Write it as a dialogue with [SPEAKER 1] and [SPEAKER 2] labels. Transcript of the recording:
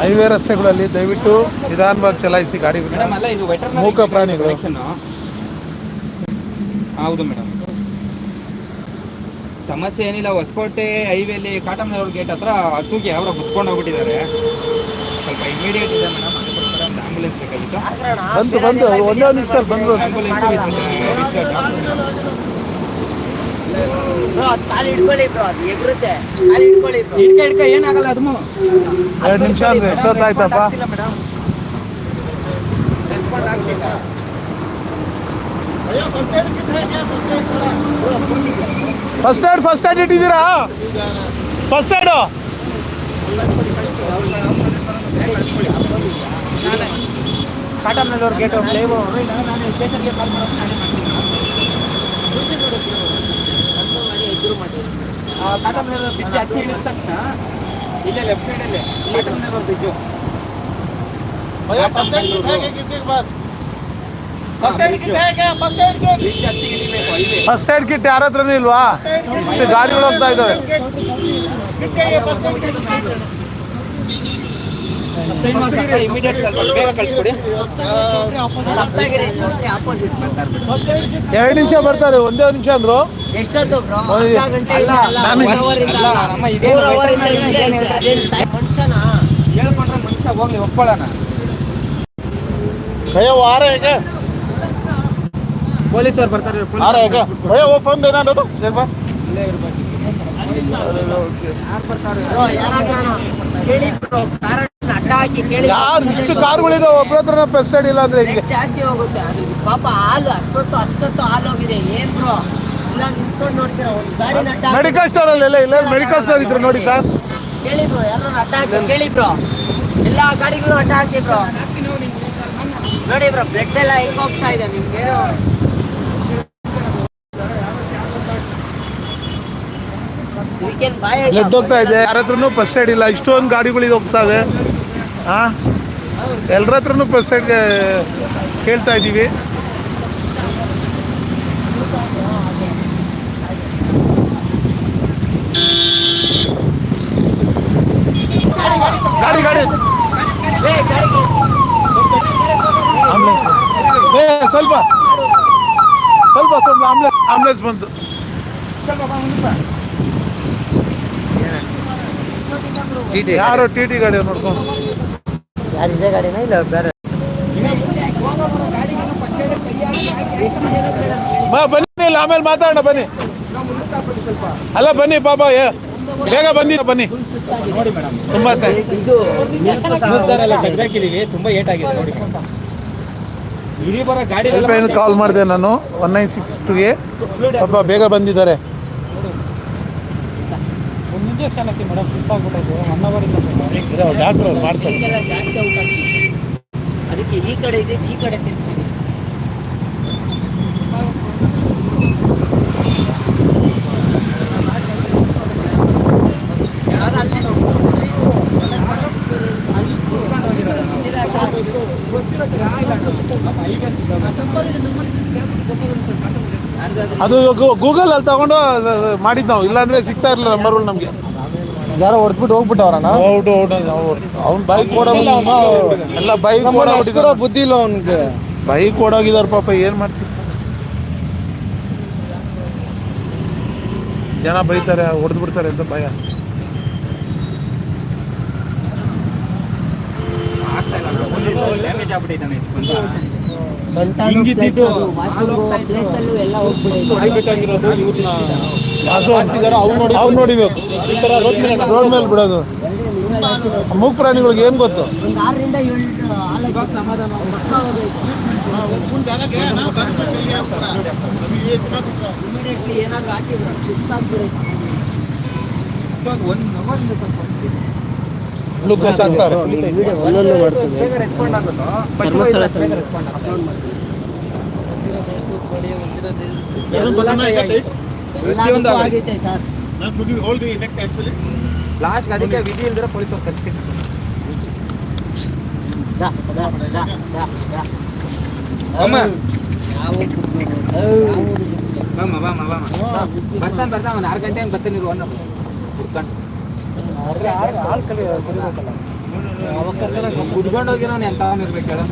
[SPEAKER 1] Highway ರಸ್ತೆಗಳಲ್ಲಿ ದಯವಿಟ್ಟು ನಿಧಾನವಾಗಿ ಚಲಾಯಿಸಿ ಗಾಡಿಗಳನ್ನ. ಮೂಕ ಪ್ರಾಣಿಗಳು.
[SPEAKER 2] ಹೌದು ಮೇಡಮ್, ಸಮಸ್ಯೆ ಏನಿಲ್ಲ. ಹೊಸಕೋಟೆ ಹೈವೇಲಿ ಕಾಟಮನೂರು ಗೇಟ್ ಹತ್ರ ಹಸುಗೆ ಯಾರೋ ಕುತ್ಕೊಂಡು ಹೋಗ್ಬಿಟ್ಟಿದ್ದಾರೆ. ಸ್ವಲ್ಪ ಇಮಿಡಿಯೇಟ್ ಇದೆ ಮೇಡಮ್, ಅದಕ್ಕೋಸ್ಕರ ಒಂದು ಆಂಬುಲೆನ್ಸ್ ಬೇಕಾಗಿತ್ತು.
[SPEAKER 1] ಬಂದು ಒಂದೇ ನಿಮಿಷದಲ್ಲಿ ಬಂದರು.
[SPEAKER 2] ಆಂಬುಲೆನ್ಸ್ ಏನಾಗಲ್ಲ, ಅದು
[SPEAKER 1] 2 ನಿಮಿಷ ಅಂದ್ರೆ ಎಷ್ಟೊತ್ತಾಯ್ತಪ್ಪ?
[SPEAKER 2] ರೆಸ್ಪಾಂಡ್ ಆಗ್ತಿಲ್ಲ.
[SPEAKER 1] ಫಸ್ಟ್ ಏಡ್ ಇಟ್ಟಿದ್ದೀರಾ? First aid
[SPEAKER 2] Katamanuru gate live ಸ್ಟೇಷನ್ಗೆ ಕಾಲ್ ಕಾಟಮನೂರು ಬ್ರಿಡ್ಜ್ ಹತ್ತಿ ಹಿಡಿದ ತಕ್ಷಣ ಇಲ್ಲೇ ಲೆಫ್ಟ್ ಸೈಡಲ್ಲೇ Katamanuru bridge.
[SPEAKER 1] First aid kit ಯಾರ ಹತ್ರನೂ ಇಲ್ವಾ? ಗಾಡಿಗಳು ಹೋಗ್ತಾ ಇದ್ದಾವೆ.
[SPEAKER 2] ಬೇಗ ಕಳಿಸ್ಕೊಡಿ.
[SPEAKER 1] 2 ನಿಮಿಷ ಬರ್ತಾರೆ, ಒಂದೇ ನಿಮಿಷ ಅಂದ್ರು.
[SPEAKER 2] ಹೇಳ್ಕೊಂಡ್ರೆ ಮನುಷ್ಯ ಹೋಗ್ಲಿ ಒಪ್ಕೊಳ್ಳೋಣ.
[SPEAKER 1] भैया वो आ रहे हैं क्या?
[SPEAKER 2] ಪೊಲೀಸ್ ಅವ್ರು ಬರ್ತಾರೆ.
[SPEAKER 1] आ रहे हैं क्या भैया? वो फोन देना दो एक बार. ಯಾರು ಇಷ್ಟು ಕಾರುಗಳಿದಾವೆ, ಒಬ್ಬರ ಹತ್ರ ಫಸ್ಟ್ ಏಡ್ ಇಲ್ಲ ಅಂದ್ರೆ ಹಿಂಗೆ
[SPEAKER 3] ಜಾಸ್ತಿ ಹೋಗುತ್ತೆ. ಅದು ಪಾಪ ಹಾಲು ಅಷ್ಟೊತ್ತು ಹಾಲು ಹೋಗಿದೆ. ಏನ್ ಬ್ರೋ ಇಲ್ಲ ನಿಂತ್ಕೊಂಡು ನೋಡ್ತೀರಾ? ಒಂದು ಗಾಡಿ
[SPEAKER 1] ಮೆಡಿಕಲ್ ಸ್ಟೋರ್ ಅಲ್ಲಿ ಇಲ್ಲ ಮೆಡಿಕಲ್ ಸ್ಟೋರ್ ಇದ್ರು ನೋಡಿ ಸರ್.
[SPEAKER 3] ಕೇಳಿ ಬ್ರೋ, ಎಲ್ಲರೂ ಅಡ್ಡ ಹಾಕಿ ಕೇಳಿ ಬ್ರೋ. ಎಲ್ಲಾ ಗಾಡಿಗಳು ಅಡ್ಡ ಹಾಕಿ ಬ್ರೋ. ನೋಡಿ ಬ್ರೋ, ಬ್ಲಡ್ ಎಲ್ಲ ಹೆಂಗ್ ಹೋಗ್ತಾ ಇದೆ ನಿಮ್ಗೆ?
[SPEAKER 1] ಬ್ಲಡ್ ಹೋಗ್ತಾ ಇದೆ. ಯಾರ ಹತ್ರನೂ ಫಸ್ಟ್ ಏಡ್ ಇಲ್ಲ. ಇಷ್ಟೊಂದು ಗಾಡಿಗಳು ಹೋಗ್ತಾವೆ. ಎಲ್ಲರ ಹತ್ರನೂ ಫಸ್ಟ್ ಏಡ್ ಕೇಳ್ತಾ ಇದ್ದೀವಿ. ಗಾಡಿ ಸ್ವಲ್ಪ ಆಂಬುಲೆನ್ಸ್ ಬಂತು. ಯಾರೋ ಟಿ ಗಾಡಿ ನೋಡ್ಕೊಂಡು
[SPEAKER 3] ಯಾರಿದೆ ಗಾಡಿನ ಇಲ್ಲ ಬೇರೆ?
[SPEAKER 1] ಬನ್ನಿ, ಇಲ್ಲ ಆಮೇಲೆ ಮಾತಾಡೋಣ. ಬನ್ನಿ, ಅಲ್ಲ ಬನ್ನಿ ಪಾಪ, ಬೇಗ ಬಂದಿರ ಬನ್ನಿ. ತುಂಬಾ
[SPEAKER 2] ತುಂಬಾ ಏಟ್ ಆಗಿದೆ ನೋಡಿ.
[SPEAKER 1] ಕಾಲ್ ಮಾಡಿದೆ ನಾನು 1962ಗೆ. ಪಾಪ ಬೇಗ ಬಂದಿದ್ದಾರೆ.
[SPEAKER 2] ಒಂದು ಇಂಜೆಕ್ಷನ್ ಹಾಕಿ ಮೇಡಮ್, ಸುಸ್ತಾಗ್ಬಿಟ್ಟು 1 ಅವರ್ ಇಂದ
[SPEAKER 1] ಡಾಕ್ಟ್ರು ಅವ್ರು ಮಾಡ್ತಾರೆ.
[SPEAKER 3] ಜಾಸ್ತಿ ಔಟ್ ಆಗ್ತಿದೆ. ಅದಕ್ಕೆ ಈ ಕಡೆ ಇದೆ, ಈ ಕಡೆ ತಿರ್ಗಿಸಿದೆ.
[SPEAKER 1] ಅದು ಗೂಗಲ್ ಅಲ್ಲಿ ತಗೊಂಡು ಮಾಡಿದ್ದು ನಾವು, ಇಲ್ಲಾಂದ್ರೆ ಸಿಗ್ತಾ ಇರಲಿಲ್ಲ ನಂಬರ್ಗಳು ನಮಗೆ.
[SPEAKER 2] ಯಾರೋ ಹೊಡೆದ್ಬಿಟ್ಟು ಹೋಗ್ಬಿಟ್ಟವ್ರಣ.
[SPEAKER 1] ಅವ್ನು ಬೈಕ್ ಎಲ್ಲ ಬೈಕ್
[SPEAKER 2] ಬುದ್ಧಿ ಇಲ್ಲ ಅವ್ನಿಗೆ.
[SPEAKER 1] ಬೈಕ್ ಓಡೋಗಿದಾರ ಪಾಪ, ಏನ್ ಮಾಡ್ತೀವಿ? ಜನ ಬೈತಾರೆ, ಹೊಡೆದು ಬಿಡ್ತಾರೆ ಅಂತ ಭಯ. ಅವ್ರು ನೋಡಿಬೇಕು ರೋಡ್ ಮೇಲೆ ಬಿಡೋದು. ಮೂಕ್ ಪ್ರಾಣಿಗಳಿಗೆ ಏನ್ ಗೊತ್ತು? ಗ್ಲೂಕೋಸ್ ಹಾಕ್ತಾರೆ.
[SPEAKER 2] ಲಾಸ್ಟ್ ಅದಕ್ಕೆ ವಿಧಿ ಇಲ್ದಿರ ಪೊಲೀಸ್ ಅವ್ರು ಕರ್ಸ್ತೀನಿ. ಬರ್ತಾನೆ ಒಂದು 6 ಗಂಟೆ ಹಂಗೆ ಬರ್ತಾನೆ. ಹುಡ್ಕೊಂಡು ಹಾಲು ಕಲಿ ಸರಿಬೇಕಲ್ಲ. ಕುದ್ಕೊಂಡು ಹೋಗಿರೋನು ಎಂತ ಇರ್ಬೇಕು ಹೇಳ